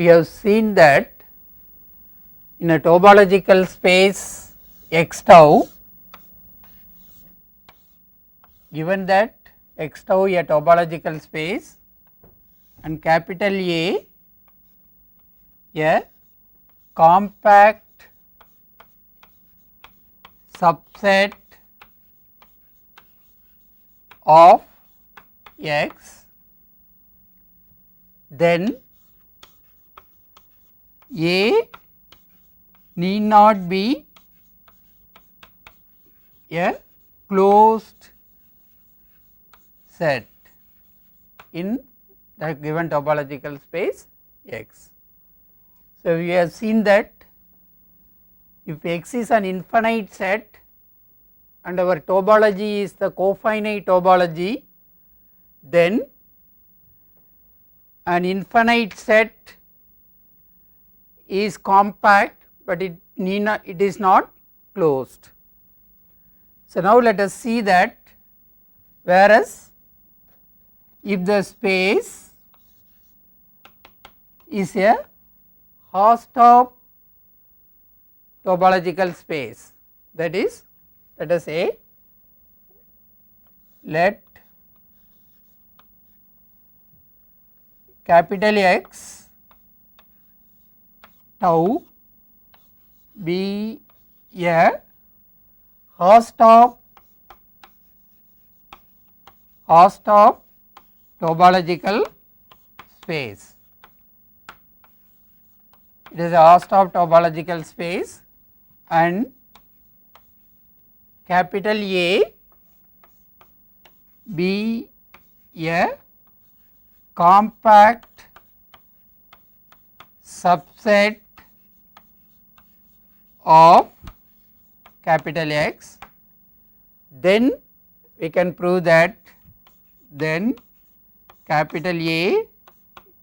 we have seen that in a topological space x tau, given that x tau a topological space and capital A compact subset of x, then A need not be a closed set in the given topological space x. So, we have seen that if x is an infinite set and our topology is the cofinite topology, then an infinite set is compact, but it is not closed. So, now let us see that, whereas if the space is a Hausdorff topological space, that is, let us say let capital X tau be a Hausdorff topological space. It is a Hausdorff topological space and capital A be a compact subset of capital X, then we can prove that then capital A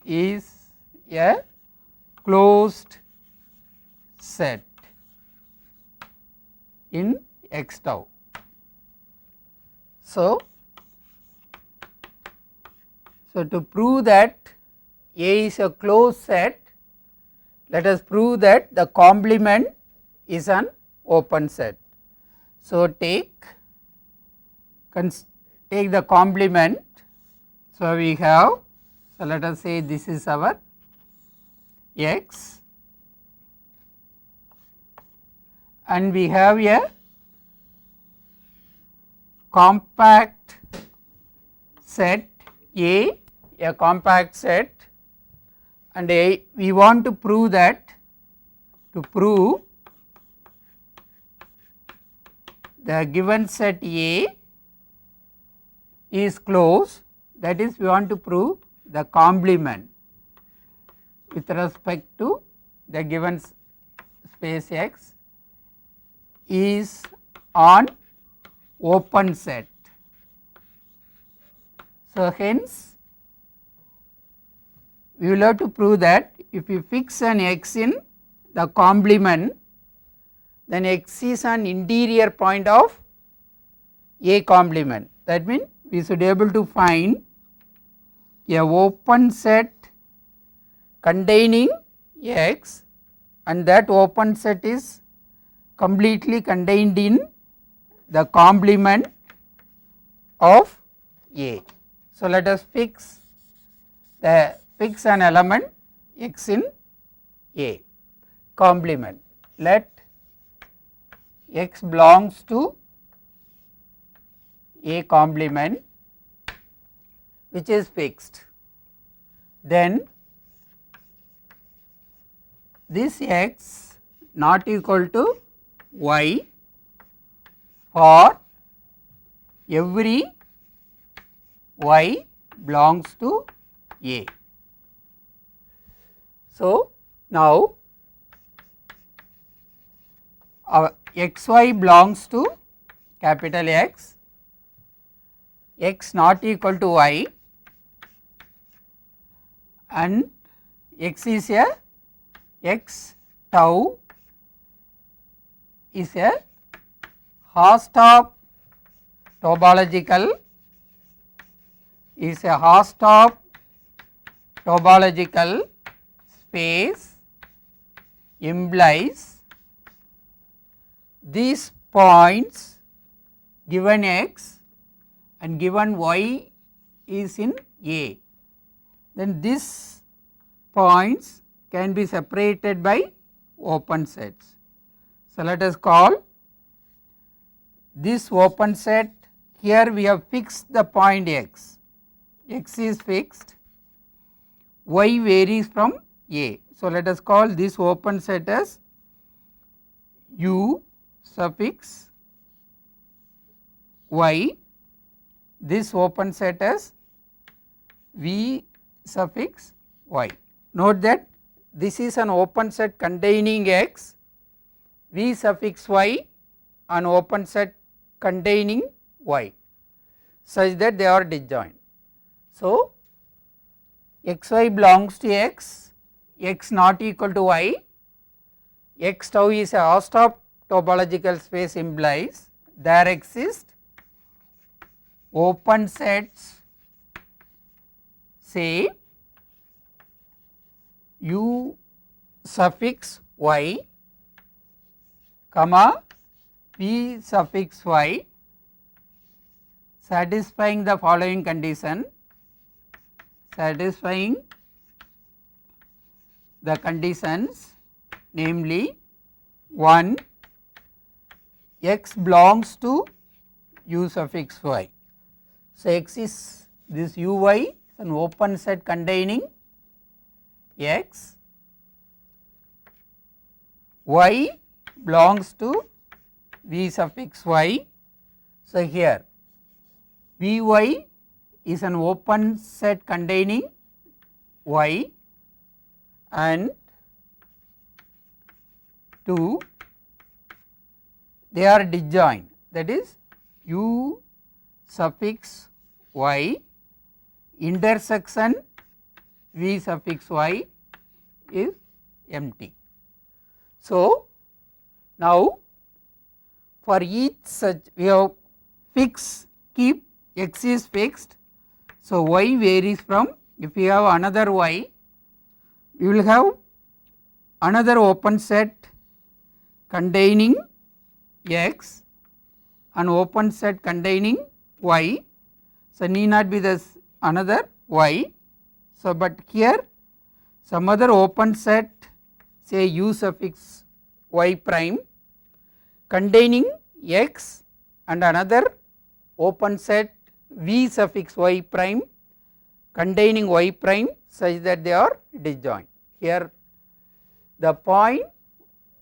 is a closed set in x tau. So, to prove that A is a closed set, let us prove that the complement is an open set. So, take the complement. So, we have, so let us say this is our x and we have a compact set A, a compact set, and we want to prove that, to prove the given set A is closed, that is we want to prove the complement with respect to the given space x is on open set. So, hence we will have to prove that if you fix an x in the complement, then x is an interior point of A complement. That means we should be able to find a open set containing x and that open set is completely contained in the complement of A. So, let us fix an element x in A complement. Let x belongs to A complement which is fixed. Then this x not equal to y for every y belongs to A. So, now our xy belongs to capital X, x not equal to y and x is a x tau is a Hausdorff topological space implies these points given x and given y is in A, then these points can be separated by open sets. So, let us call this open set. Here we have fixed the point x, x is fixed, y varies from A. So, let us call this open set as u suffix y, this open set as v suffix y. Note that this is an open set containing x, v suffix y an open set containing y, such that they are disjoint. So, x y belongs to x, x not equal to y, x tau is a Hausdorff topological space implies there exist open sets say u suffix y comma v suffix y satisfying the following condition, satisfying the conditions, namely 1 x belongs to u suffix y. So, x is this u y is an open set containing x, y belongs to v suffix y. So, here v y is an open set containing y and 2 they are disjoint, that is u suffix y intersection v suffix y is empty. So, now for each such we have keep x is fixed. So, y varies from, if we have another y, we will have another open set containing x, an open set containing y. So, need not be this another y. So, but here some other open set say u suffix y prime containing x and another open set v suffix y prime containing y prime such that they are disjoint. Here the point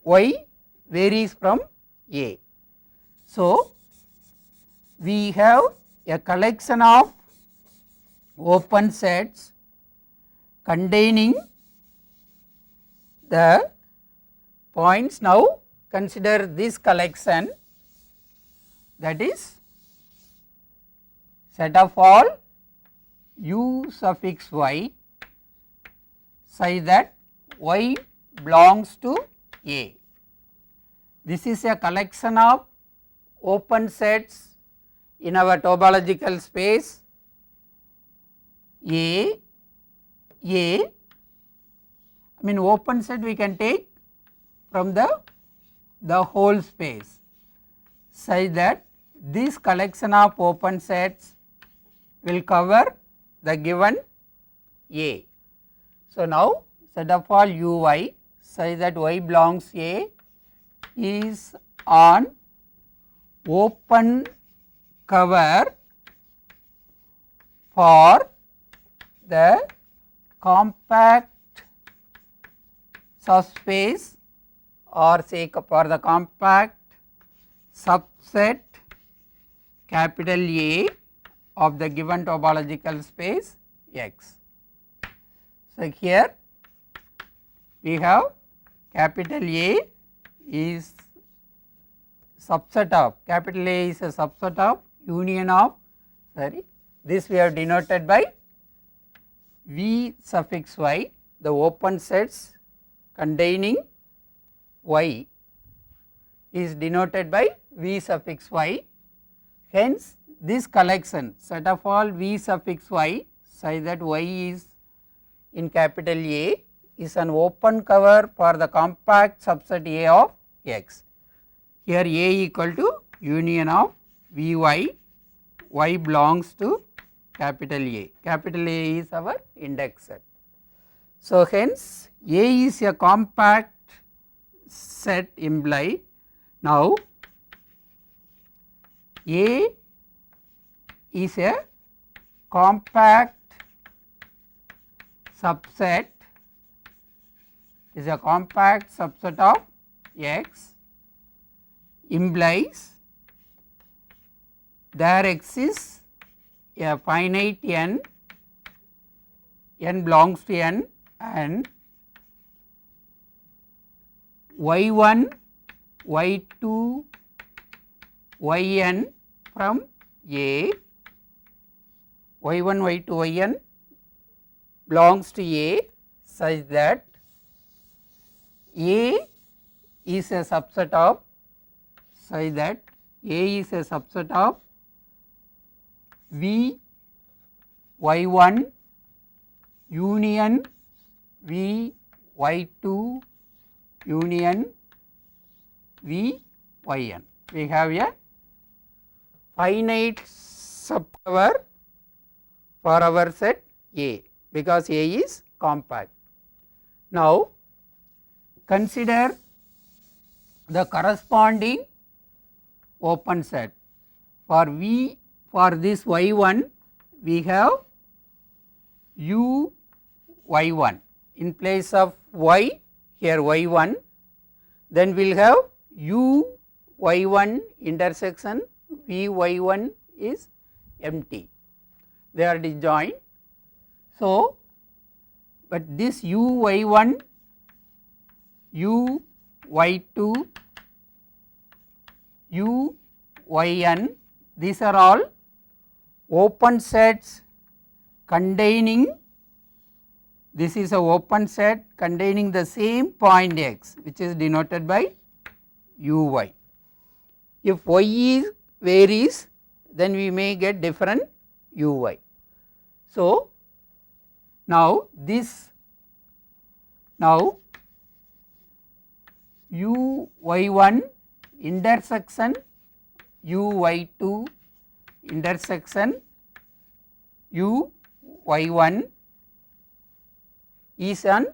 y varies from A. So, we have a collection of open sets containing the points. Now, consider this collection, that is set of all u suffix y such that y belongs to A. This is a collection of open sets in our topological space I mean open set we can take from the whole space such that this collection of open sets will cover the given A. So, now set of all u y such that y belongs A is on open cover for the compact subspace or say for the compact subset capital A of the given topological space X. So, here we have capital A is subset of, capital A is a subset of union of, this we have denoted by V suffix y, the open sets containing y is denoted by V suffix y. Hence, this collection set of all V suffix y such that y is in capital A is an open cover for the compact subset A of X. Here A equal to union of V y, y belongs to capital A. Capital A is our index set. So, hence A is a compact set imply now A is a compact subset of X implies there exists a finite n belongs to n and y1, y2, yn from A, y1, y2, yn belongs to A such that A is a subset of V y1 union V y2 union V yn. We have a finite subcover for our set A because A is compact. Now, consider the corresponding open set for V. For this y1 we have u y1 in place of y, here y1, then we will have u y1 intersection v y1 is empty, they are disjoint. So, but this u y1, u y2, u yn, these are all open sets containing, this is a open set containing the same point x which is denoted by uy. If y is varies, then we may get different uy. So, now this uy1 intersection uy2 intersection uy1 is an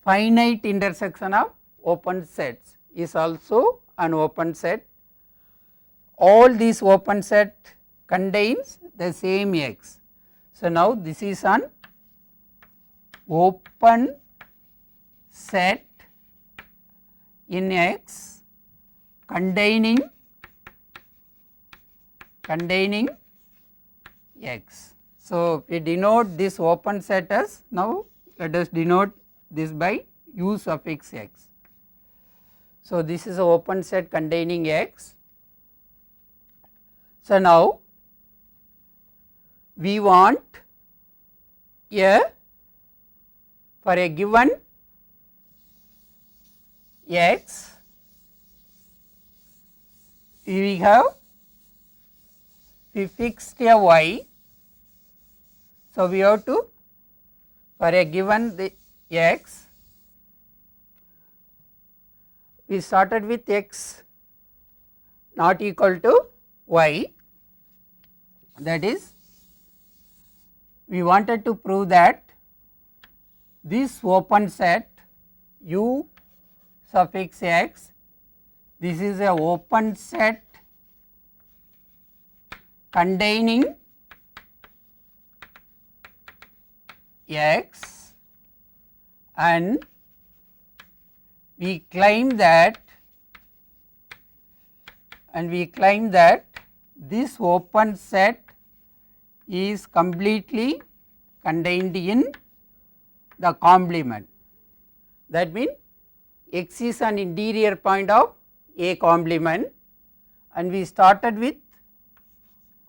finite intersection of open sets, is also an open set. All these open set contains the same x. So, now this is an open set in X containing X. So, we denote this open set as, now let us denote this by u suffix x. So, this is a open set containing X. So, now we want for a given X we fixed a y. So, we have to, for a given the x, we started with x not equal to y, that is we wanted to prove that this open set u suffix x, this is a open set containing x, and we claim that this open set is completely contained in the complement. That means x is an interior point of A complement and we started with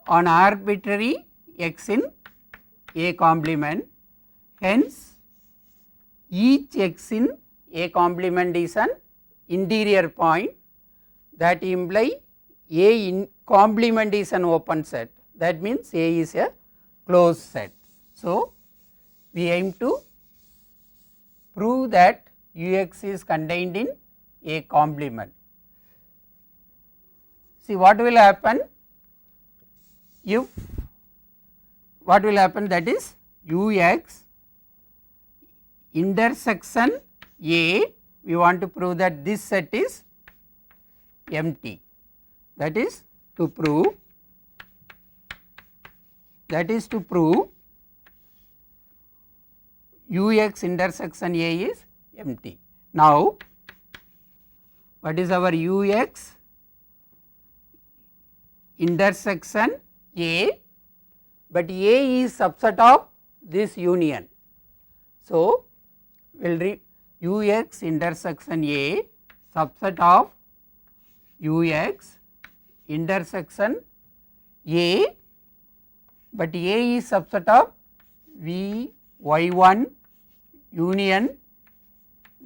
an arbitrary x in A complement. Hence, each x in A complement is an interior point, that imply A in complement is an open set, that means A is a closed set. So, we aim to prove that Ux is contained in A complement. See what will happen if, what will happen, that is Ux intersection A, we want to prove that this set is empty, that is to prove Ux intersection A is empty. Now what is our Ux intersection A, but A is subset of this union. So we will read Ux intersection A subset of Ux intersection A, but A is subset of Vy1 union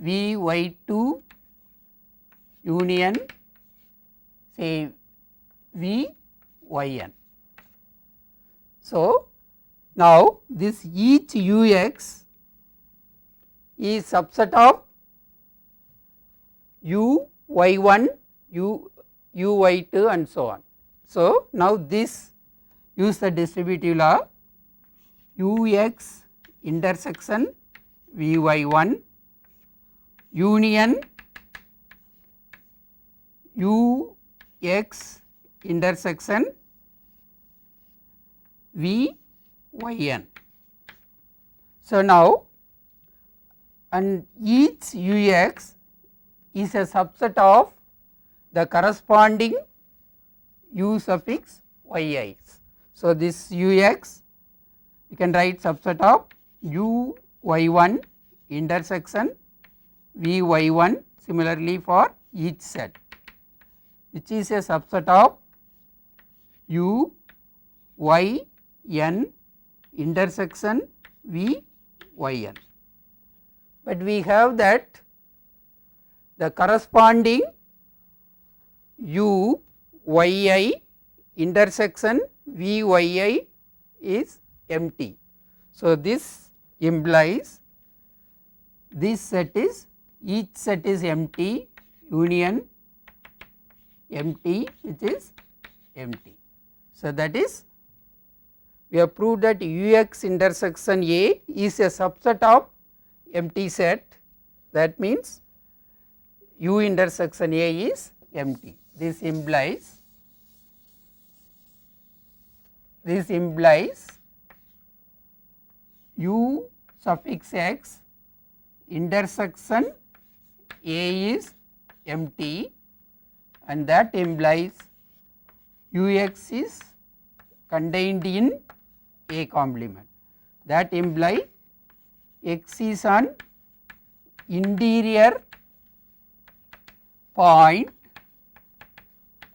Vy2 union say Vyn. So now this each Ux is subset of Uy1, Uy2 and so on. So now this, use the distributive law, Ux intersection Vy1 union Ux intersection Vyn. So now, and each Ux is a subset of the corresponding U suffix Yi's. So this Ux you can write subset of Uy1 intersection Vy1, similarly for each set, which is a subset of Uyn intersection Vyn. But we have that the corresponding Uyi intersection Vyi is empty. So this implies this set is, each set is empty, union empty, which is empty. So that is, we have proved that Ux intersection A is a subset of empty set, that means U intersection A is empty. This implies U suffix x intersection A is empty, and that implies Ux is contained in A complement. That implies x is an interior point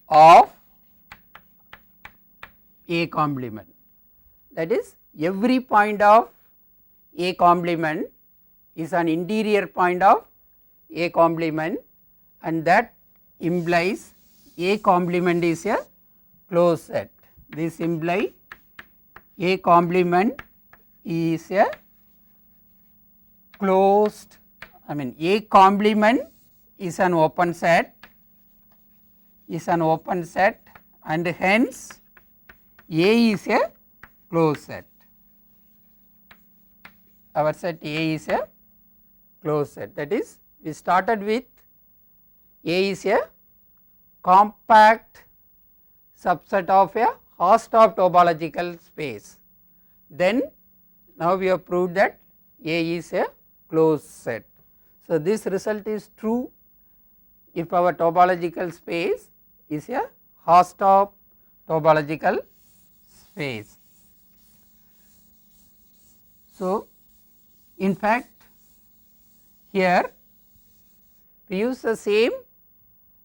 of A complement, that is every point of A complement is an interior point of A complement, and that implies A complement is a closed set. This implies A complement is a closed, A complement is an open set, and hence A is a closed set. Our set A is a closed set, that is, we started with A is a compact subset of a Hausdorff topological space. Then now we have proved that A is a closed set. So this result is true if our topological space is a Hausdorff topological space. So in fact here we use the same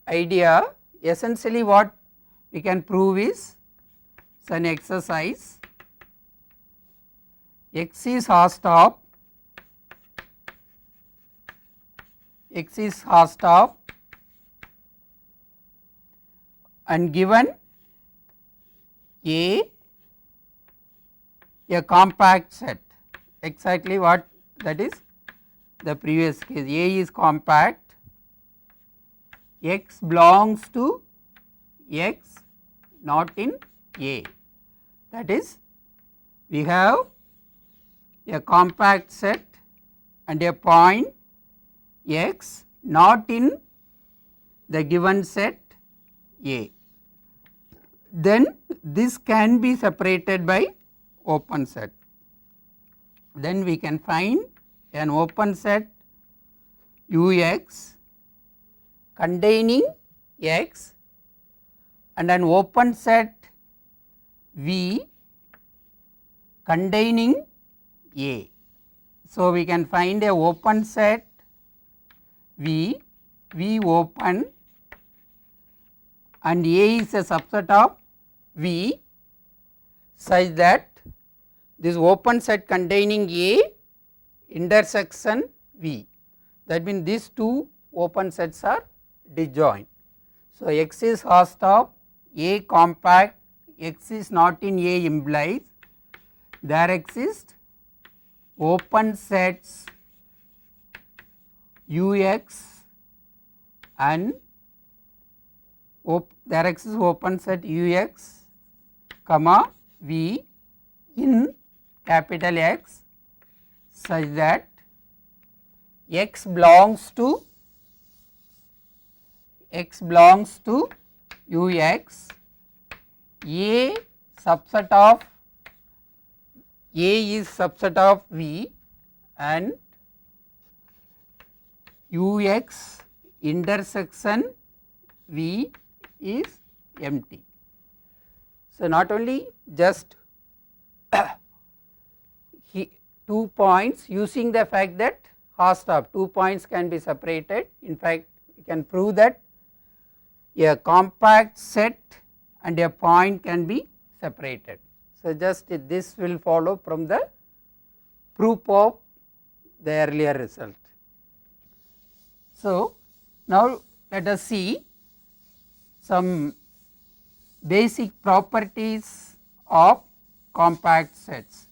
idea. Essentially what we can prove is an exercise. X is Hausdorff, and given A compact set, exactly what that is, the previous case, A is compact, X belongs to X not in A, that is we have a compact set and a point X not in the given set A. Then this can be separated by open set. Then we can find an open set Ux containing X and an open set V containing A. So, we can find a open set V open and A is a subset of V such that this open set containing A intersection V, that means these two open sets are disjoint. So, X is host of A compact, X is not in A implies there exist open sets Ux and there exists open set Ux comma V in capital X such that X belongs to Ux, A subset of A is subset of V and Ux intersection V is empty. So, not only just 2 points, using the fact that host of 2 points can be separated, in fact we can prove that a compact set and a point can be separated. So, just this will follow from the proof of the earlier result. So, now let us see some basic properties of compact sets.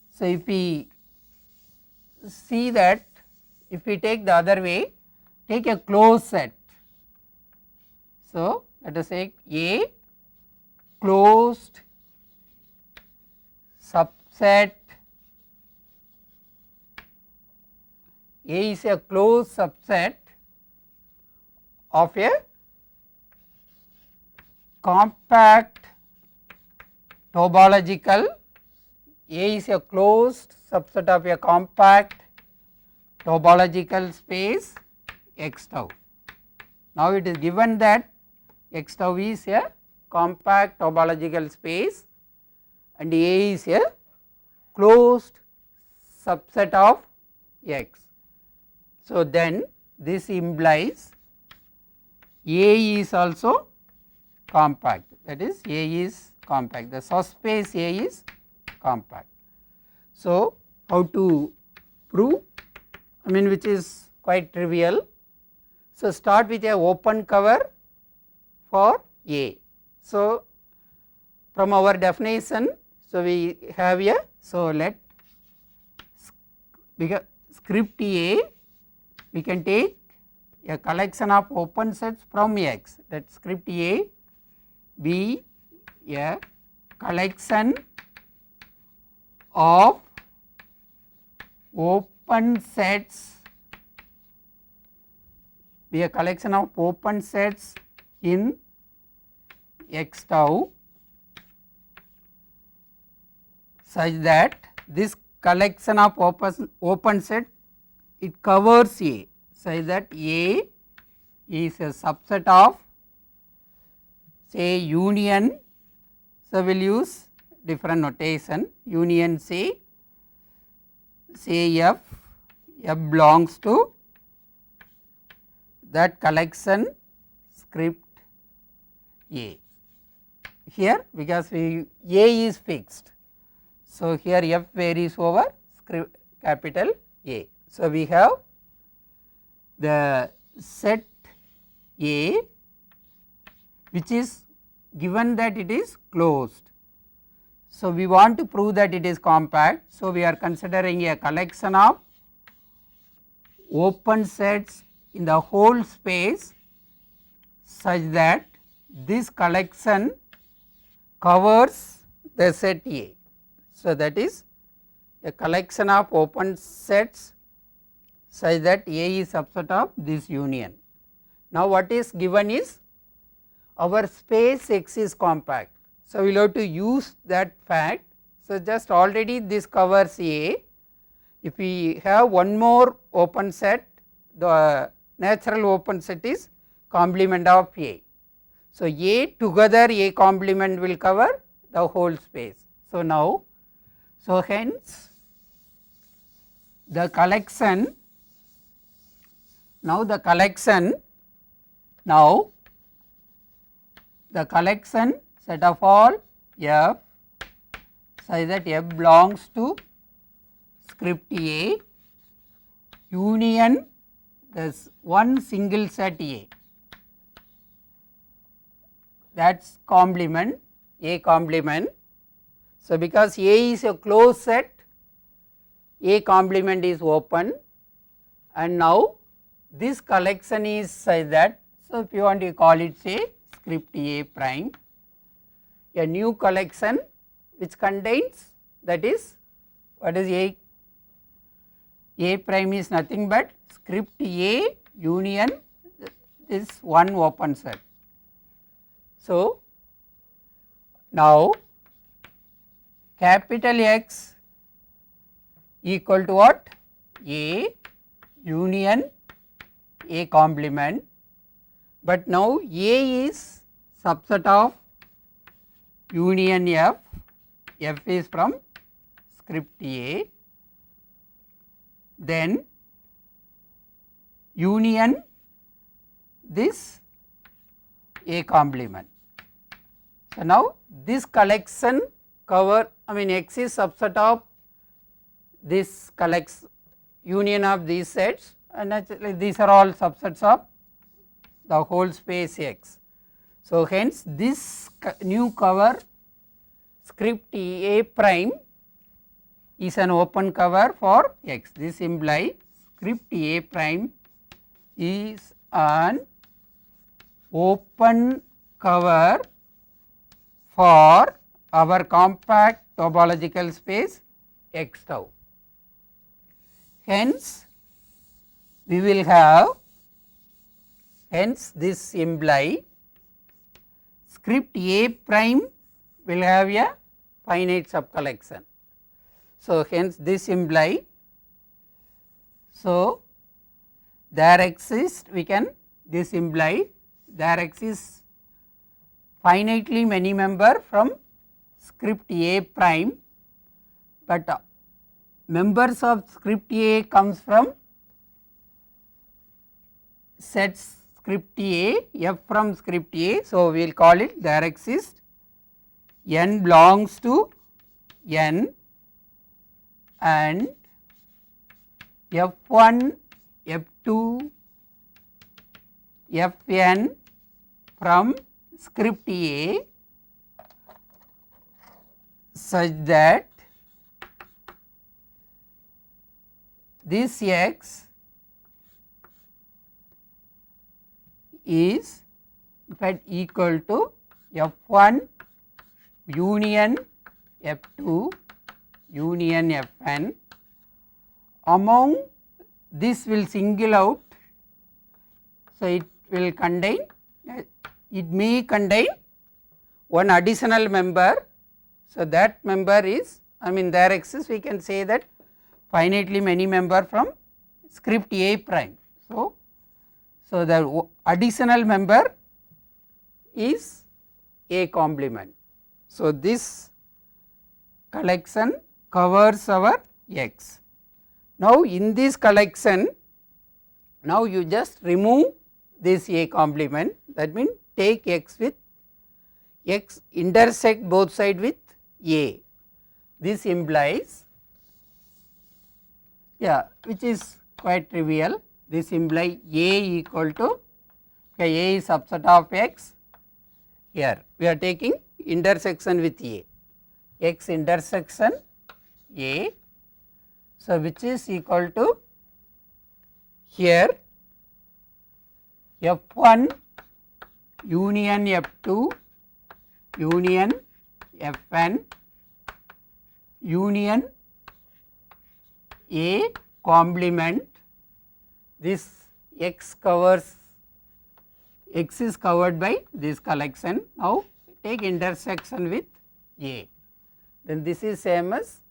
So, if we see that, if we take the other way, take a closed set. So, let us say A closed subset, A is a closed subset of a compact topological, A is a closed subset of a compact topological space X tau. Now, it is given that X tau is a compact topological space and A is a closed subset of X. So, then this implies A is also compact, that is A is compact, the subspace A is compact. So, how to prove? I mean, which is quite trivial. So, start with a open cover for A. So, from our definition, so we have a, so let script A, we can take a collection of open sets from X, that script A be a collection of open sets, be a collection of open sets in X tau such that this collection of open set, it covers A such that A is a subset of say union. So, we will use different notation, union say F belongs to that collection script A. Here because A is fixed, so here F varies over script capital A. So, we have the set A which is given that it is closed. So, we want to prove that it is compact. So, we are considering a collection of open sets in the whole space such that this collection covers the set A. So, that is a collection of open sets such that A is subset of this union. Now, what is given is our space X is compact. So, we will have to use that fact. So, just already this covers A. If we have one more open set, the natural open set is complement of A. So, A together A complement will cover the whole space. So, now, so hence the collection, now the collection set of all F such that F belongs to script A union this one single set A, that is complement A complement. So, because A is a closed set, A complement is open, and now this collection is such that, so if you want to call it say script A prime, a new collection which contains, that is what is A prime is nothing but script A union this one open set. So, now capital X equal to what? A union A complement, but now A is subset of union F, F is from script A, then union this A complement. So, now this collection cover, I mean X is subset of this collects union of these sets, and naturally these are all subsets of the whole space X. So, hence this new cover script A prime is an open cover for X. This implies script A prime is an open cover for our compact topological space X tau. Hence, we will have, hence this imply script A prime will have a finite subcollection. So, hence this imply, so there exists, we can this imply there exists finitely many member from script A prime, but members of script A comes from sets script A, F from script A. So, we will call it there exists n belongs to n and F1, F2, Fn from script A such that this X is in fact equal to F1 union F2 union Fn. Among this will single out, so it will contain, it may contain one additional member. So, that member is, I mean there exists, we can say that finitely many member from script A prime. So, the additional member is A complement. So, this collection covers our X. Now, in this collection, now you just remove this A complement, that means take X with X intersect both side with A. This implies, yeah, which is quite trivial, this implies A equal to, okay, A is subset of X, here we are taking intersection with A, X intersection A. So, which is equal to, here F1 union F2 union Fn union A complement, this X covers, X is covered by this collection. Now take intersection with A, then this is same as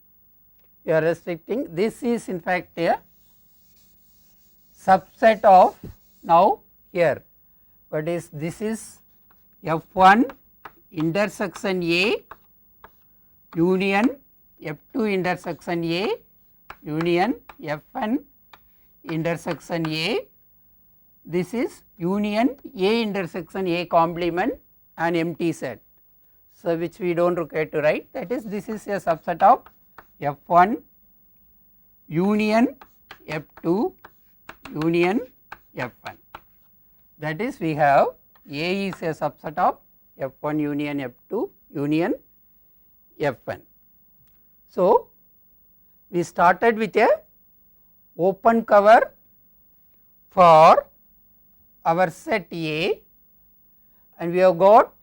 you are restricting, this is in fact a subset of now here, what is this is F1 intersection A union F2 intersection A union Fn intersection A, this is union A intersection A complement an empty set. So, which we do not require to write, that is this is a subset of F1 union F2 union Fn, that is we have A is a subset of F1 union F2 union Fn. So, we started with a open cover for our set A and we have got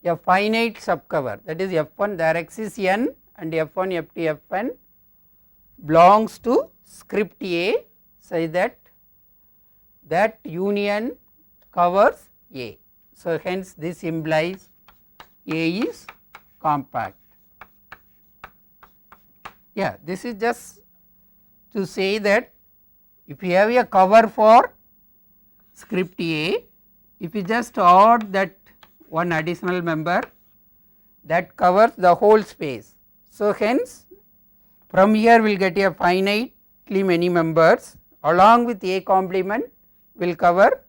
a finite subcover, that is F1, there exists n and F1 F2 Fn belongs to script A such that union covers A. So, hence this implies A is compact. Yeah, this is just to say that if you have a cover for script A, if you just add that one additional member, that covers the whole space. So, hence from here we will get a finitely many members along with A complement will cover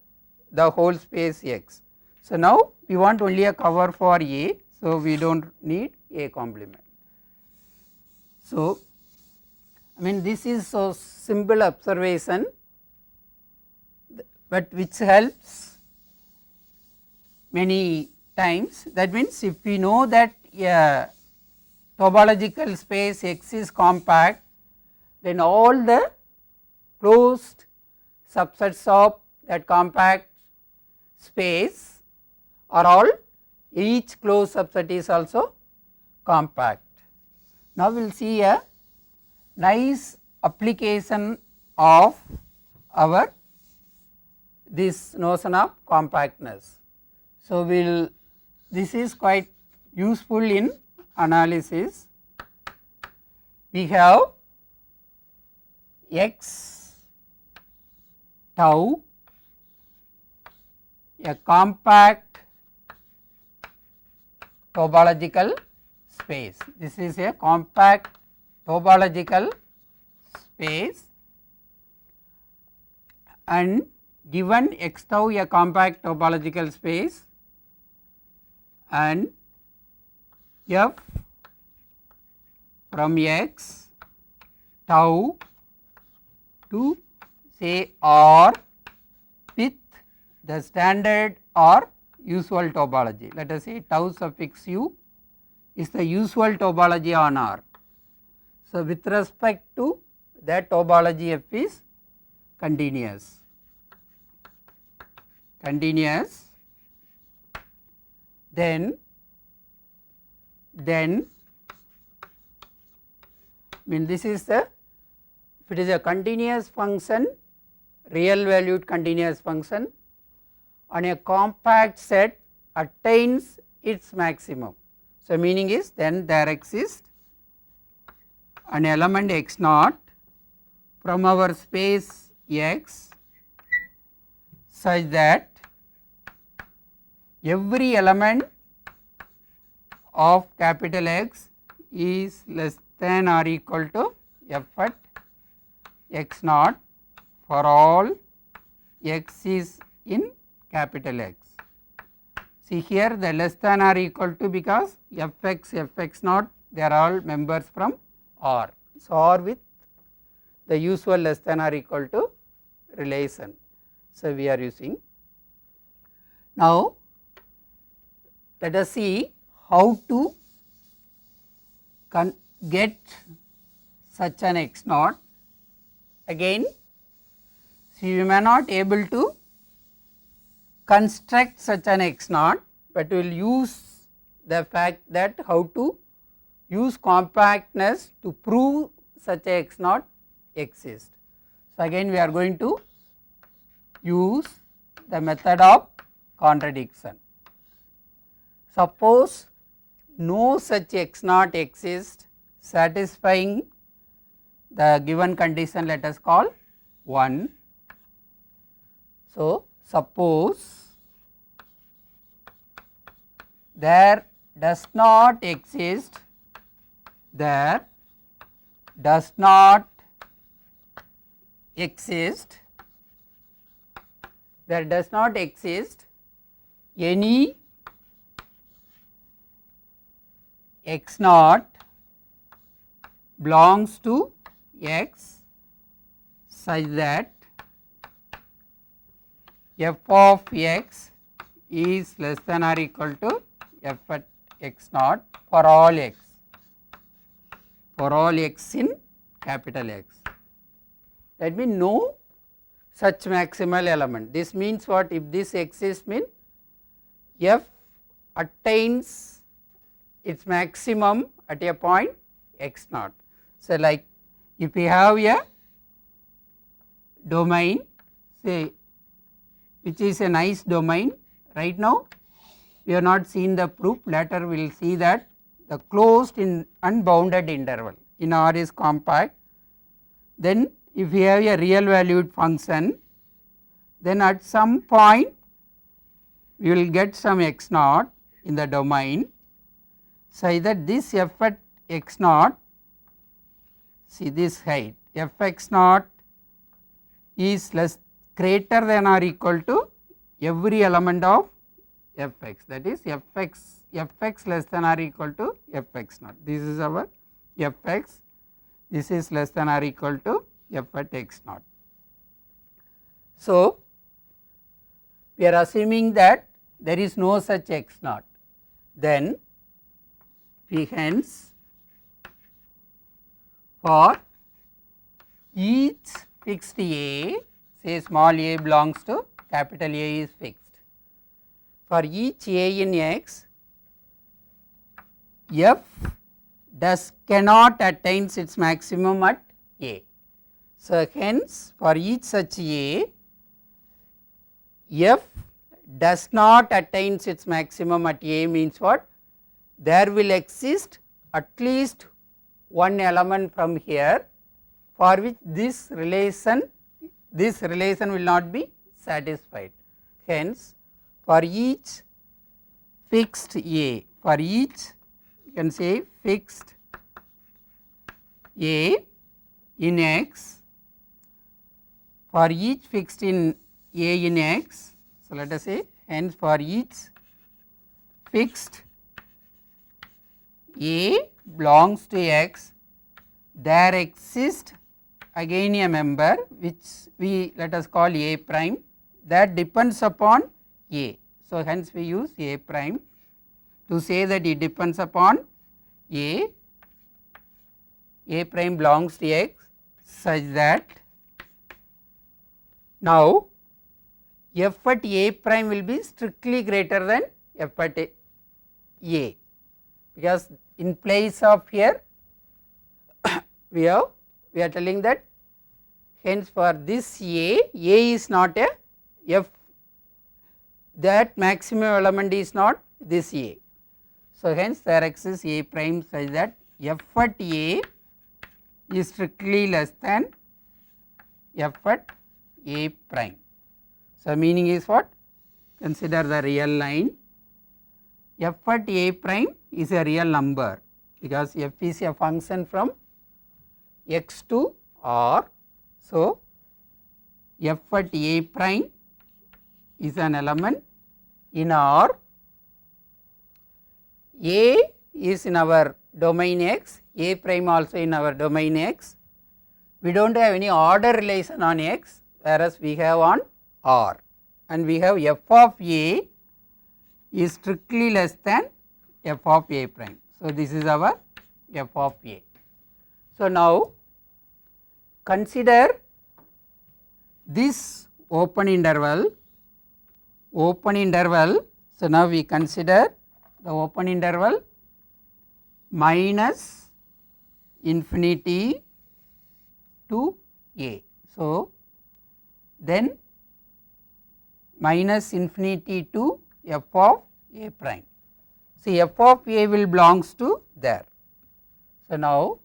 the whole space X. So, now we want only a cover for A, so we do not need A complement. So, I mean this is so simple observation, but which helps many times. That means if we know that a topological space X is compact, then all the closed subsets of that compact space are all, each closed subset is also compact. Now, we will see a nice application of our this notion of compactness. So, we will, this is quite useful in analysis. We have X tau, a compact topological space. This is a compact topological space and given X tau a compact topological space and F from X tau to say R with the standard or usual topology. Let us say tau suffix u is the usual topology on R. So, with respect to that topology F is continuous. Then mean this is the, if it is a continuous function, real valued continuous function on a compact set attains its maximum. So, meaning is then there exists an element x naught from our space X such that every element of capital X is less than or equal to f at x naught for all x is in capital X. See here the less than or equal to, because f x naught they are all members from R. So, R with the usual less than or equal to relation. So, we are using. Now, let us see how to get such an x naught. Again See, we may not able to construct such an x naught, but we will use the fact that how to use compactness to prove such a x naught exists. So, again we are going to use the method of contradiction. Suppose no such x naught exists satisfying the given condition, let us call 1. So, suppose there does not exist any x naught belongs to x such that f of x is less than or equal to f at x naught for all x in capital X. That means no such maximal element. This means what? If this exists, means f attains its maximum at a point x naught. So, like if we have a domain, say, which is a nice domain, right now we have not seen the proof, later we will see that the closed in unbounded interval in R is compact. Then if we have a real valued function, then at some point we will get some x naught in the domain such that this f at x naught, see this height f x naught is greater than or equal to every element of f x, that is f x less than or equal to f x naught. This is our f x, this is less than or equal to f at x naught. So, we are assuming that there is no such x naught, then we hence for each fixed A, say small a belongs to capital A is fixed. For each a in x, f cannot attains its maximum at A. So, hence for each such a, f does not attains its maximum at A means what? There will exist at least one element from here for which this relation will not be satisfied. Hence, for each fixed A, for each you can say fixed A in x, for each fixed in A in x, so let us say hence for each fixed A belongs to x, there exists again a member which we let us call A prime, that depends upon A. So, hence we use A prime to say that it depends upon A prime belongs to x such that now f at A prime will be strictly greater than f at A, because in place of here we are telling that hence for this A is not a f, that maximum element is not this A. So, hence there exists A prime such that f at A is strictly less than f at A prime. So, meaning is what? Consider the real line, f at A prime is a real number because f is a function from x to R. So, f at A prime is an element in R, A is in our domain x, A prime also in our domain x. We do not have any order relation on x, whereas we have on R, and we have f of A is strictly less than f of A prime. So, this is our f of A. So, now consider this open interval, so now we consider the open interval minus infinity to a. So, then minus infinity to f of a prime. See, f of a will belongs to there. So, now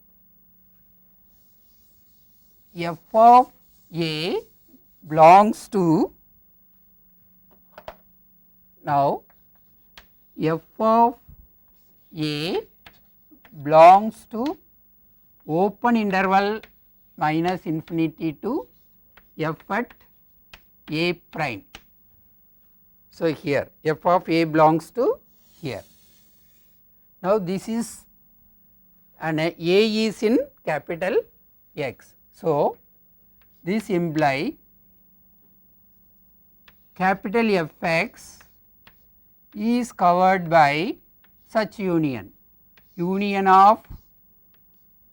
f of a belongs to, now f of a belongs to open interval minus infinity to f at a prime. So, here f of a belongs to here. Now, this is and a is in capital X. So, this implies capital Fx is covered by such union of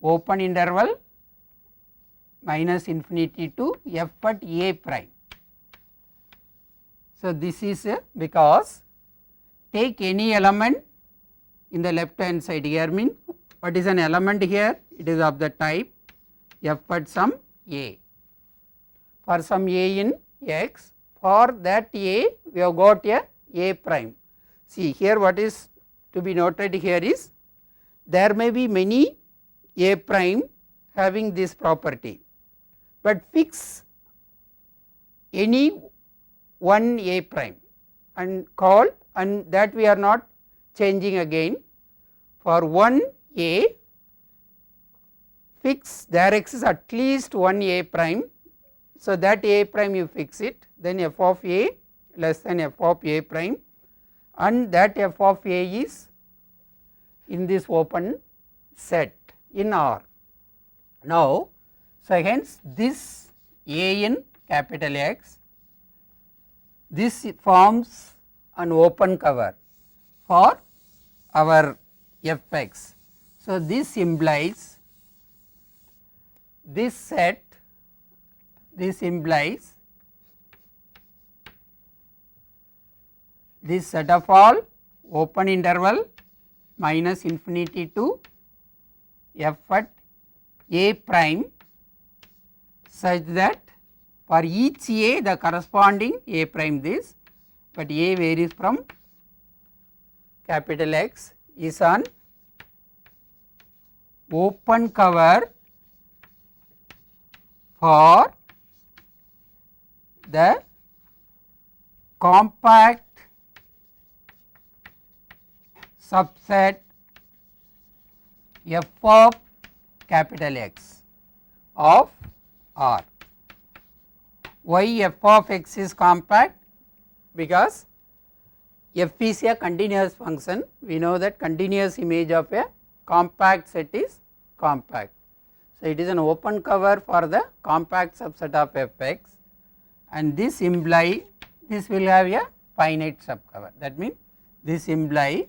open interval minus infinity to f at a prime. So, this is because take any element in the left hand side here, mean what is an element here? It is of the type f at some a. For some a in X, for that a we have got a prime. See, here what is to be noted here is there may be many a prime having this property, but fix any one a prime and call, and that we are not changing again. For one a, fix there exists at least one a prime. So, that a prime you fix it, then f of a less than f of a prime, and that f of a is in this open set in R. Now, so hence this a in capital X, this forms an open cover for our Fx. So, this implies this set, this implies this set of all open interval minus infinity to f at a prime such that for each a the corresponding a prime this, but a varies from capital X is on open cover for the compact subset f of capital X of R. Why f of x is compact? Because f is a continuous function. We know that continuous image of a compact set is compact. So, it is an open cover for the compact subset of Fx, and this imply this will have a finite subcover. That means, this imply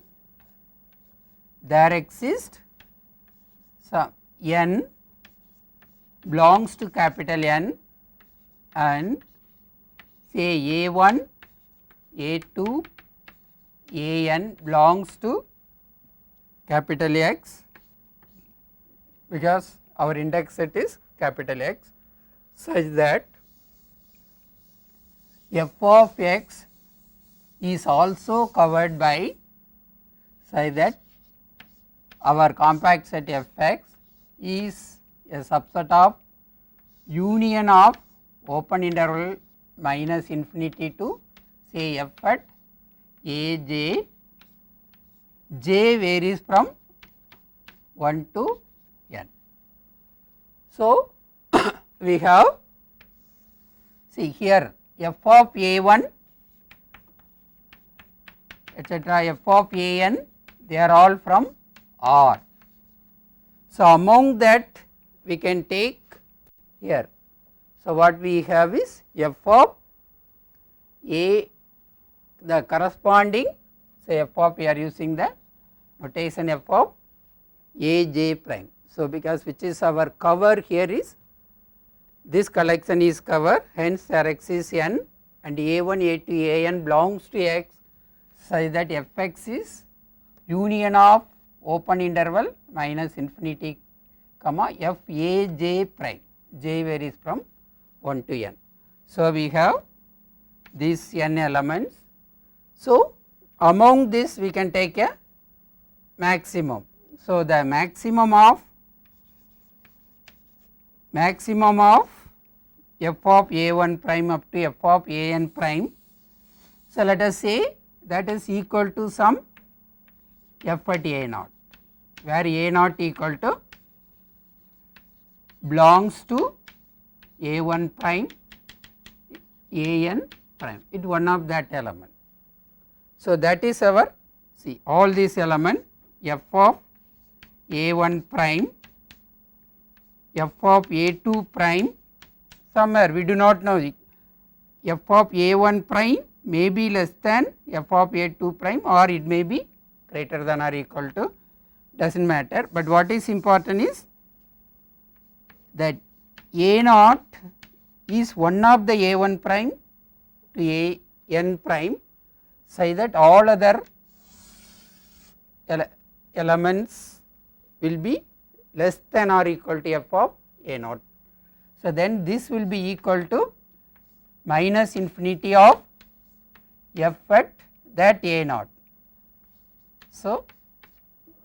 there exists some n belongs to capital N and say A1, A2, An belongs to capital X, because our index set is capital X, such that f of x is also covered by such that our compact set Fx is a subset of union of open interval minus infinity to say f at aj, j varies from 1 to n. So, we have, see here f of a1 etcetera, f of an, they are all from R. So, among that we can take here. So, what we have is f of a, the corresponding, say f of, we are using the notation f of a j prime. So, because which is our cover here is this collection is covered, hence there exists n and a1, a2, an belongs to x such that fx is union of open interval minus infinity comma f a j prime, j varies from 1 to n. So, we have these n elements. So, among this we can take a maximum. So, the maximum of f of a1 prime up to f of an prime. So, let us say that is equal to some f at a naught, where a naught equal to belongs to a1 prime, an prime, it one of that element. So, that is our, see all these element f of a1 prime, f of a2 prime, somewhere we do not know, f of a1 prime may be less than f of a2 prime or it may be greater than or equal to, does not matter, but what is important is that a naught is one of the a1 prime to a n prime such that all other elements will be less than or equal to f of a naught. So, then this will be equal to minus infinity of f at that a naught. So,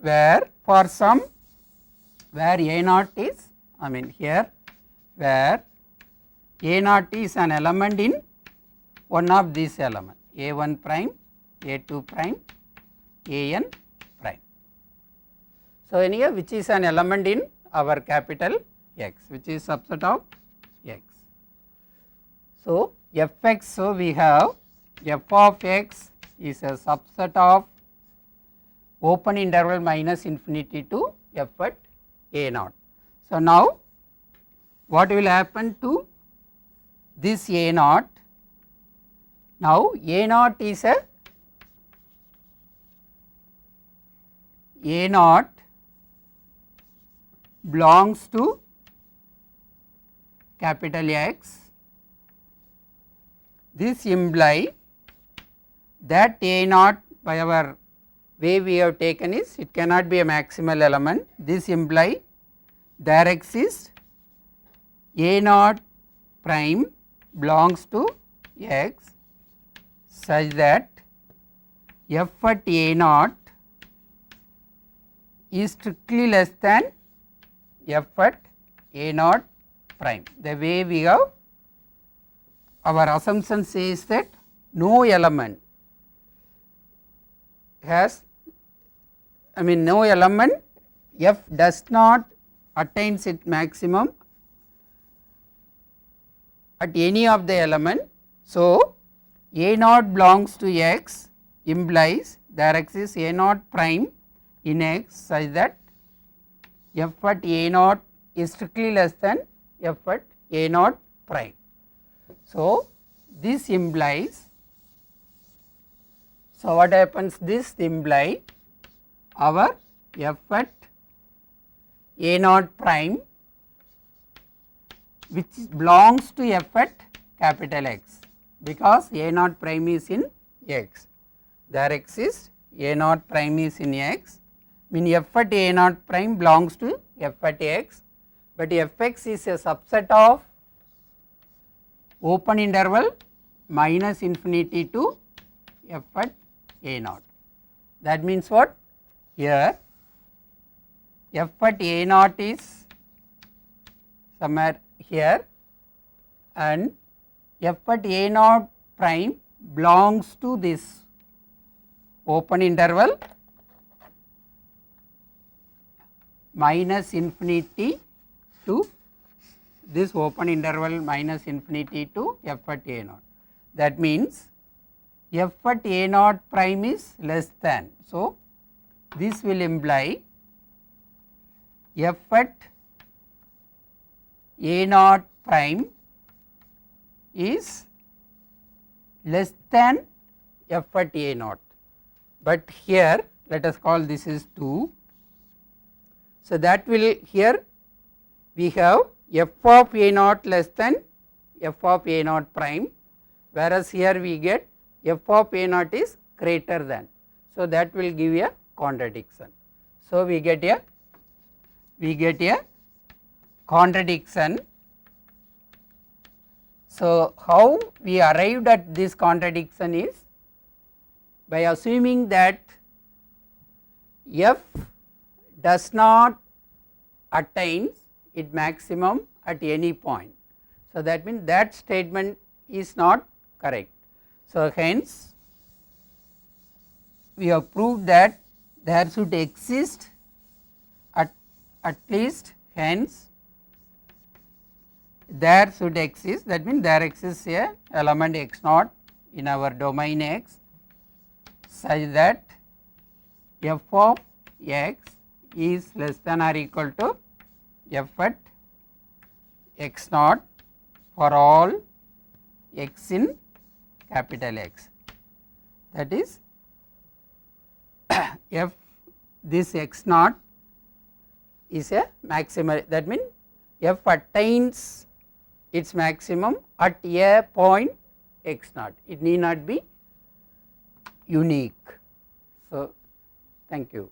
where for some where a naught is, I mean here where a naught is an element in one of these elements a1 prime, a2 prime, an prime. So, anyway which is an element in our capital X, which is subset of X. So, fx, so we have f of x is a subset of open interval minus infinity to f at a naught. So, now what will happen to this a naught? Now, a naught is a naught belongs to capital X. This imply that a naught by our way we have taken is it cannot be a maximal element. This imply there exists a naught prime belongs to X such that f at a naught is strictly less than f at a naught prime. The way we have our assumption says that no element has, I mean no element f does not attains its maximum at any of the element. So, a naught belongs to X implies there exists a naught prime in X such that f at a naught is strictly less than f at a naught prime. So, this implies, so what happens, this imply our f at a naught prime which belongs to f at capital X, because a naught prime is in X, there exists a naught prime is in X, mean f at a naught prime belongs to f at X, but fx is a subset of open interval minus infinity to f at a naught. That means what? Here f at a naught is somewhere here and f at a naught prime belongs to this open interval minus infinity to this open interval minus infinity to f at a naught. That means f at a naught prime is less than. So, this will imply f at a naught prime is less than f at a naught, but here let us call this is 2. So, that will here we have f of a naught less than f of a naught prime, whereas here we get f of a naught is greater than. So, that will give a contradiction. So, we get a contradiction. So, how we arrived at this contradiction is by assuming that f does not attain its maximum at any point. So, that means that statement is not correct. So, hence we have proved that there should exist at least, hence there should exist, that means there exists a element x naught in our domain x such that f of x is less than or equal to f at x naught for all x in capital X. That is f this x naught is a maximum, that means f attains its maximum at a point x naught, it need not be unique. So, thank you.